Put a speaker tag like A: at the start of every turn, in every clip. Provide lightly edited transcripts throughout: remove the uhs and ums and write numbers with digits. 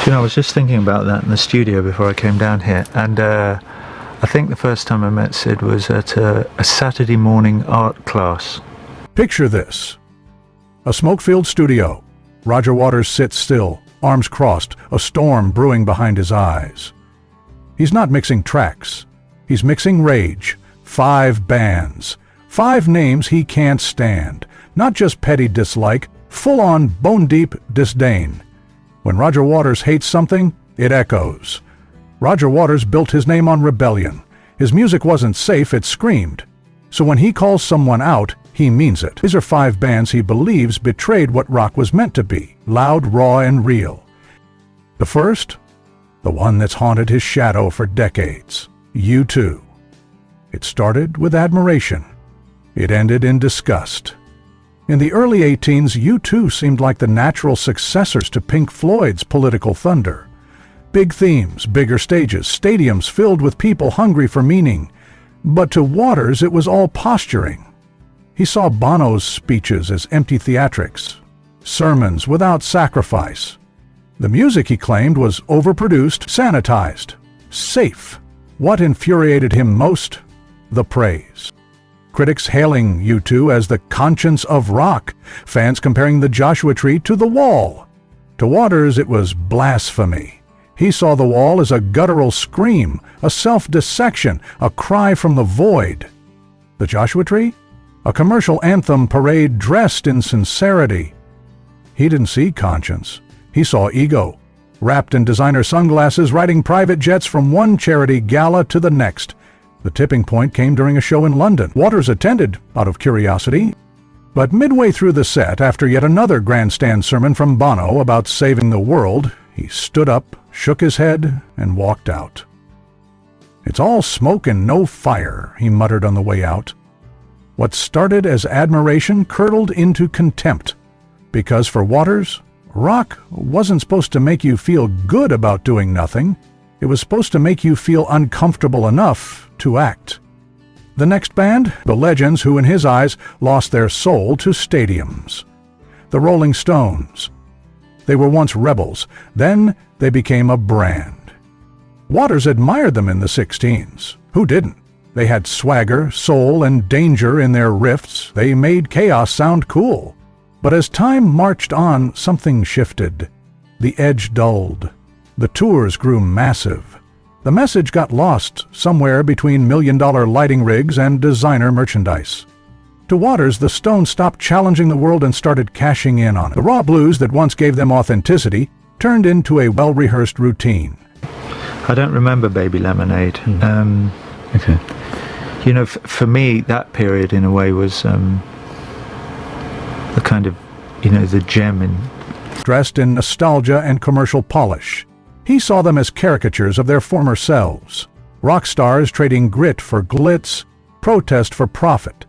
A: You know, I was just thinking about that in the studio before I came down here, and I think the first time I met Sid was at a Saturday morning art class.
B: Picture this. A smoke-filled studio. Roger Waters sits still, arms crossed, a storm brewing behind his eyes. He's not mixing tracks. He's mixing rage. 5 bands. 5 names he can't stand. Not just petty dislike, full-on, bone-deep disdain. When Roger Waters hates something, it echoes. Roger Waters built his name on rebellion. His music wasn't safe, it screamed. So when he calls someone out, he means it. These are 5 bands he believes betrayed what rock was meant to be, loud, raw, and real. The first? The one that's haunted his shadow for decades. U2. It started with admiration. It ended in disgust. In the early 18s, U2 seemed like the natural successors to Pink Floyd's political thunder. Big themes, bigger stages, stadiums filled with people hungry for meaning. But to Waters, it was all posturing. He saw Bono's speeches as empty theatrics, sermons without sacrifice. The music, he claimed, was overproduced, sanitized, safe. What infuriated him most? The praise. Critics hailing U2 as the conscience of rock, fans comparing the Joshua Tree to The Wall. To Waters, it was blasphemy. He saw The Wall as a guttural scream, a self-dissection, a cry from the void. The Joshua Tree? A commercial anthem parade dressed in sincerity. He didn't see conscience. He saw ego, wrapped in designer sunglasses, riding private jets from one charity gala to the next. The tipping point came during a show in London. Waters attended, out of curiosity. But midway through the set, after yet another grandstand sermon from Bono about saving the world, he stood up, shook his head, and walked out. "It's all smoke and no fire," he muttered on the way out. What started as admiration curdled into contempt. Because for Waters, rock wasn't supposed to make you feel good about doing nothing. It was supposed to make you feel uncomfortable enough to act. The next band, the legends who in his eyes lost their soul to stadiums. The Rolling Stones. They were once rebels, then they became a brand. Waters admired them in the 16s. Who didn't? They had swagger, soul, and danger in their riffs. They made chaos sound cool. But as time marched on, something shifted. The edge dulled. The tours grew massive. The message got lost somewhere between million-dollar lighting rigs and designer merchandise. To Waters, the Stones stopped challenging the world and started cashing in on it. The raw blues that once gave them authenticity turned into a well-rehearsed routine.
A: I don't remember Baby Lemonade.
C: Okay.
A: You know, for me, that period in a way was the kind of, the gem in...
B: Dressed in nostalgia and commercial polish. He saw them as caricatures of their former selves. Rock stars trading grit for glitz, protest for profit.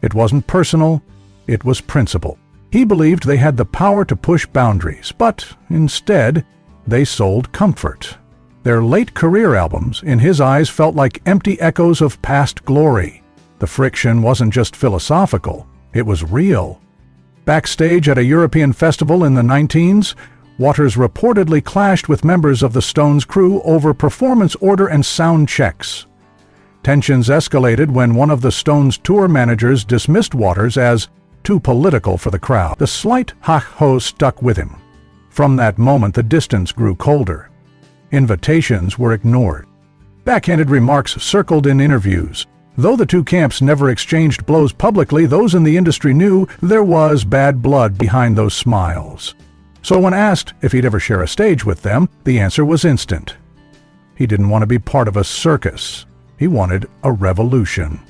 B: It wasn't personal, it was principle. He believed they had the power to push boundaries, but instead, they sold comfort. Their late career albums, in his eyes, felt like empty echoes of past glory. The friction wasn't just philosophical, it was real. Backstage at a European festival in the 19s, Waters reportedly clashed with members of the Stones crew over performance order and sound checks. Tensions escalated when one of the Stones' tour managers dismissed Waters as too political for the crowd. The slight ha-ho stuck with him. From that moment, the distance grew colder. Invitations were ignored. Backhanded remarks circled in interviews. Though the two camps never exchanged blows publicly, those in the industry knew there was bad blood behind those smiles. So when asked if he'd ever share a stage with them, the answer was instant. He didn't want to be part of a circus. He wanted a revolution.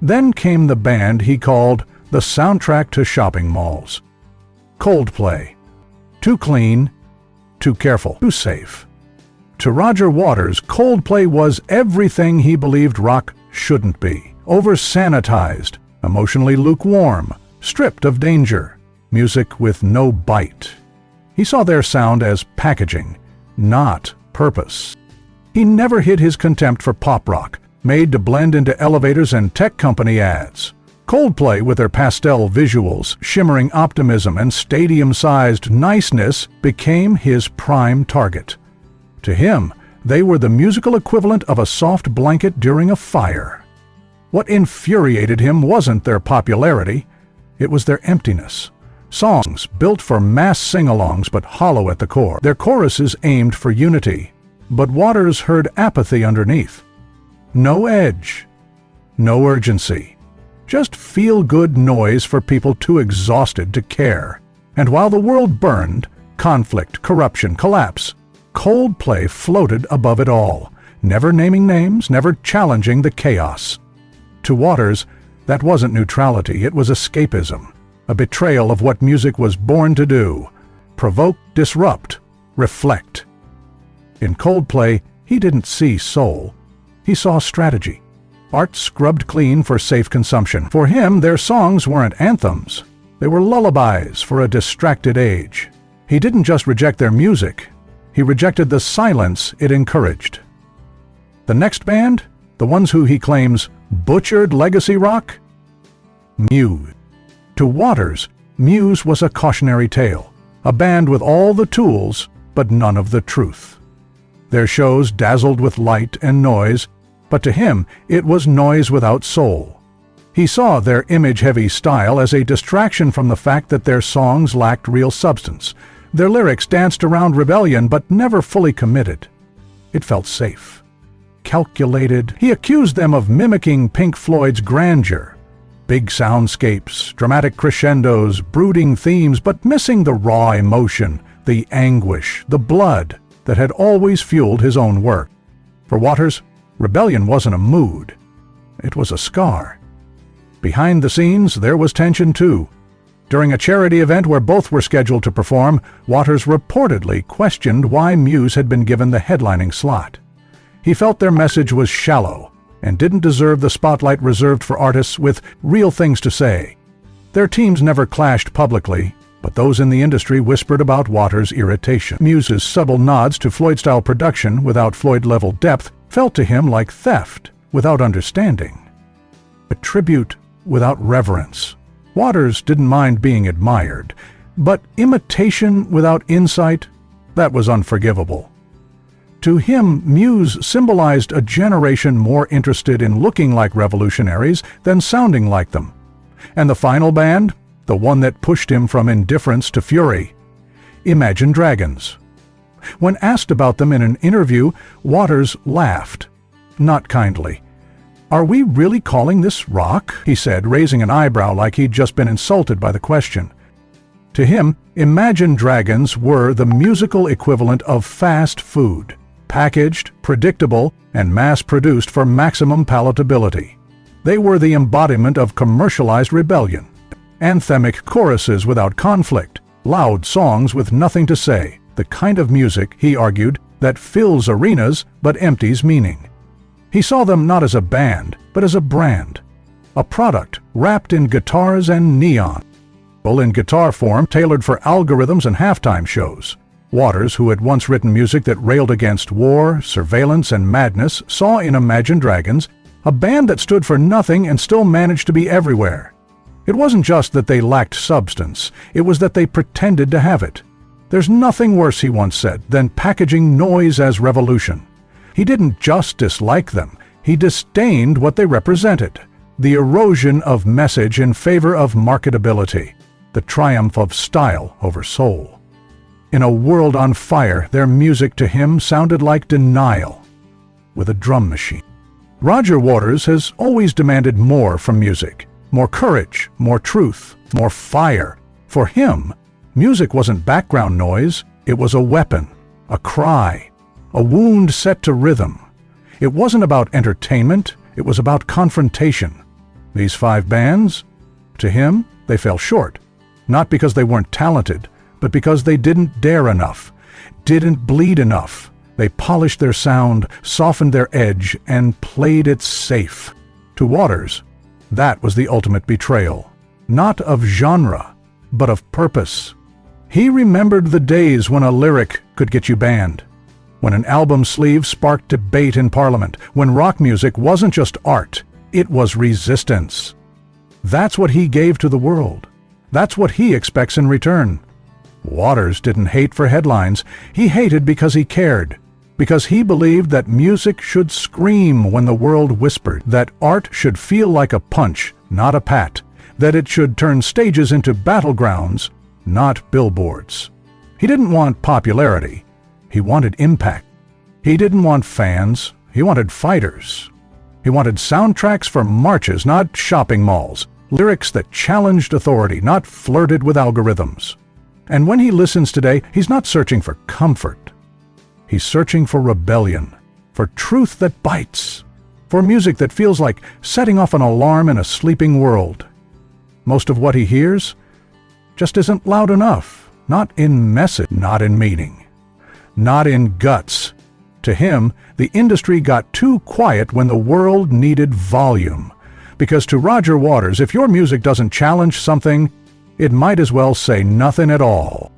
B: Then came the band he called the soundtrack to shopping malls. Coldplay. Too clean, too careful, too safe. To Roger Waters, Coldplay was everything he believed rock shouldn't be. Over-sanitized, emotionally lukewarm, stripped of danger, music with no bite. He saw their sound as packaging, not purpose. He never hid his contempt for pop rock, made to blend into elevators and tech company ads. Coldplay, with their pastel visuals, shimmering optimism, and stadium-sized niceness, became his prime target. To him, they were the musical equivalent of a soft blanket during a fire. What infuriated him wasn't their popularity, it was their emptiness. Songs built for mass sing-alongs but hollow at the core. Their choruses aimed for unity, but Waters heard apathy underneath. No edge, no urgency. Just feel-good noise for people too exhausted to care. And while the world burned, conflict, corruption, collapse, Coldplay floated above it all, never naming names, never challenging the chaos. To Waters, that wasn't neutrality, it was escapism, a betrayal of what music was born to do: provoke, disrupt, reflect. In Coldplay, he didn't see soul, he saw strategy. Art scrubbed clean for safe consumption. For him, their songs weren't anthems. They were lullabies for a distracted age. He didn't just reject their music, he rejected the silence it encouraged. The next band, the ones who he claims butchered legacy rock? Muse. To Waters, Muse was a cautionary tale, a band with all the tools, but none of the truth. Their shows dazzled with light and noise, but to him, it was noise without soul. He saw their image-heavy style as a distraction from the fact that their songs lacked real substance. Their lyrics danced around rebellion but never fully committed. It felt safe, calculated. He accused them of mimicking Pink Floyd's grandeur. Big soundscapes, dramatic crescendos, brooding themes, but missing the raw emotion, the anguish, the blood that had always fueled his own work. For Waters, rebellion wasn't a mood, it was a scar. Behind the scenes, there was tension too. During a charity event where both were scheduled to perform, Waters reportedly questioned why Muse had been given the headlining slot. He felt their message was shallow and didn't deserve the spotlight reserved for artists with real things to say. Their teams never clashed publicly, but those in the industry whispered about Waters' irritation. Muse's subtle nods to Floyd-style production without Floyd-level depth felt to him like theft without understanding, a tribute without reverence. Waters didn't mind being admired, but imitation without insight, that was unforgivable. To him, Muse symbolized a generation more interested in looking like revolutionaries than sounding like them. And the final band, the one that pushed him from indifference to fury, Imagine Dragons. When asked about them in an interview, Waters laughed, not kindly. "Are we really calling this rock?" he said, raising an eyebrow like he'd just been insulted by the question. To him, Imagine Dragons were the musical equivalent of fast food, packaged, predictable, and mass-produced for maximum palatability. They were the embodiment of commercialized rebellion. Anthemic choruses without conflict, loud songs with nothing to say, the kind of music, he argued, that fills arenas but empties meaning. He saw them not as a band, but as a brand, a product wrapped in guitars and neon, in guitar form tailored for algorithms and halftime shows. Waters, who had once written music that railed against war, surveillance, and madness, saw in Imagine Dragons a band that stood for nothing and still managed to be everywhere. It wasn't just that they lacked substance, it was that they pretended to have it. "There's nothing worse," he once said, "than packaging noise as revolution." He didn't just dislike them, he disdained what they represented. The erosion of message in favor of marketability, the triumph of style over soul. In a world on fire, their music to him sounded like denial, with a drum machine. Roger Waters has always demanded more from music. More courage, more truth, more fire. For him, music wasn't background noise, it was a weapon, a cry, a wound set to rhythm. It wasn't about entertainment, it was about confrontation. These 5 bands, to him, they fell short. Not because they weren't talented, but because they didn't dare enough, didn't bleed enough. They polished their sound, softened their edge, and played it safe. To Waters, that was the ultimate betrayal, not of genre, but of purpose. He remembered the days when a lyric could get you banned, when an album sleeve sparked debate in Parliament, when rock music wasn't just art, it was resistance. That's what he gave to the world. That's what he expects in return. Waters didn't hate for headlines. He hated because he cared. Because he believed that music should scream when the world whispered, that art should feel like a punch, not a pat, that it should turn stages into battlegrounds, not billboards. He didn't want popularity. He wanted impact. He didn't want fans. He wanted fighters. He wanted soundtracks for marches, not shopping malls. Lyrics that challenged authority, not flirted with algorithms. And when he listens today, he's not searching for comfort. He's searching for rebellion, for truth that bites, for music that feels like setting off an alarm in a sleeping world. Most of what he hears just isn't loud enough, not in message, not in meaning, not in guts. To him, the industry got too quiet when the world needed volume. Because to Roger Waters, if your music doesn't challenge something, it might as well say nothing at all.